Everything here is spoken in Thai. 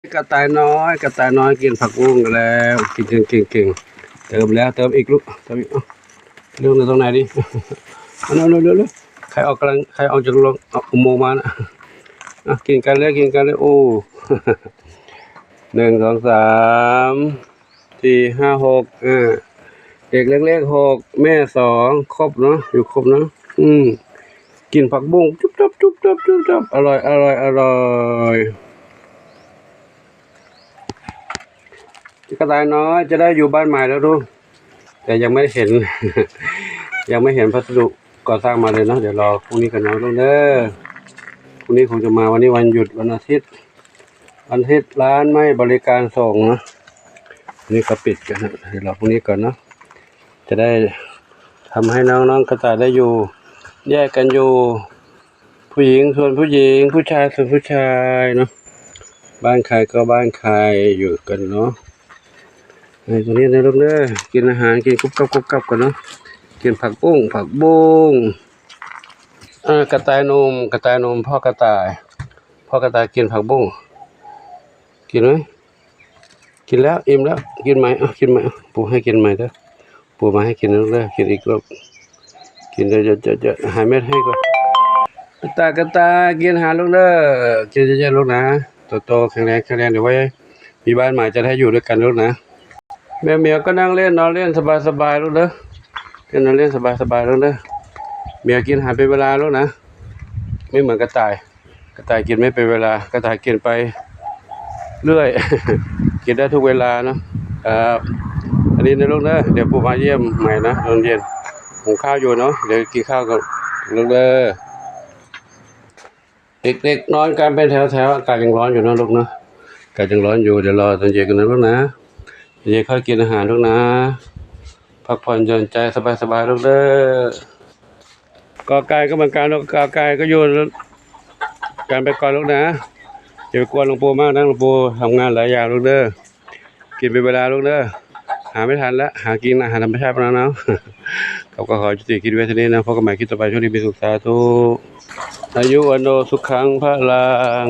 กระต่ายน้อยกินผักบุ้งแล้วกินเก่งเติมแล้วเติมอีกลูกเติมอีกเรื่องในตรงไหนดิเร็วใครออกจากลงอุโมงค์มานะกินกันเลยโอ้1 2 3 4 5 6เด็กเล็กๆ6แม่2ครบเนาะอยู่ครบเนาะกินผักบุ้งจุ๊บอร่อยกระต่ายน้อยจะได้อยู่บ้านใหม่แล้วลูกแต่ยังไม่เห็น ยังไม่เห็นพัสดุก่อสร้างมาเลยเนาะเดี๋ยวรอพรุ่งนี้กันเนาะลูกเด้อพรุ่งนี้คงจะมาวันนี้วันหยุดวันอาทิตย์ร้านไม่บริการส่งนะนี่เขาปิดกันนะเดี๋ยวรอพรุ่งนี้ก่อนเนาะจะได้ทำให้น้องกระต่ายได้อยู่แยกกันอยู่ผู้หญิงส่วนผู้หญิงผู้ชายส่วนผู้ชายเนาะบ้านใครก็บ้านใครอยู่กันเนาะในตรงนี้นะลูกเด้อกินอาหารกินกุ๊บกับกันเนาะกินผักบุ้งกระต่ายนมพ่อกระต่ายกินผักบุ้งกินไหมกินแล้วอิ่มแล้วกินไหมกินไหมปู่ให้กินไหมเด้อปู่มาให้กินลูกเด้อกินอีกรอบกินเยอะหายเม็ดให้ก่อนกระต่ายกินอาหารลูกเด้อกินเยอะๆลูกนะโตแข็งแรงเดี๋ยวไว้มีบ้านใหม่จะได้อยู่ด้วยกันลูกนะแม่เหมียวก็นั่งเล่นนอนเล่นสบายลูกเด้อนั่งเล่นสบายลูกเด้อเหมียวกินอาหารเป็นเวลาลูกนะไม่เหมือนกระต่ายกินไม่เป็นเวลากระต่ายกินไปเรื่อย กินได้ทุกเวลาเนาะอันนี้นะลูกเด้อเดี๋ยวปู่มาเยี่ยมใหม่นะตอนเย็นหุงข้าวอยู่เนาะเดี๋ยวกินข้าวกับลูกเด้อเด็กๆนอนกันเป็นแถวอากาศยังร้อนอยู่นะลูกเนาะอากาศยังร้อนอยู่เดี๋ยวรอตอนเย็นกันนะลูกนะเย็นค่อยกินอาหารลูกนะพักผ่อนหย่อนใจสบายลูกเด้อกอไก่ก็เหมือนกันลูกกอไก่ก็อยู่การไปก่อนลูกนะอย่าไปกวนหลวงปู่มากนะหลวงปู่ทำงานหลายอย่างลูกเด้อกินเป็นเวลาลูกเด้อหาไม่ทันแล้วหากินอาหารธรรมชาติแล้วนะเขาก็ขอจุติคิดไว้ทีนี้นะพบกันใหม่คลิปต่อไปช่วงนี้มีสุขสาธุอายุวันโนสุขังพลัง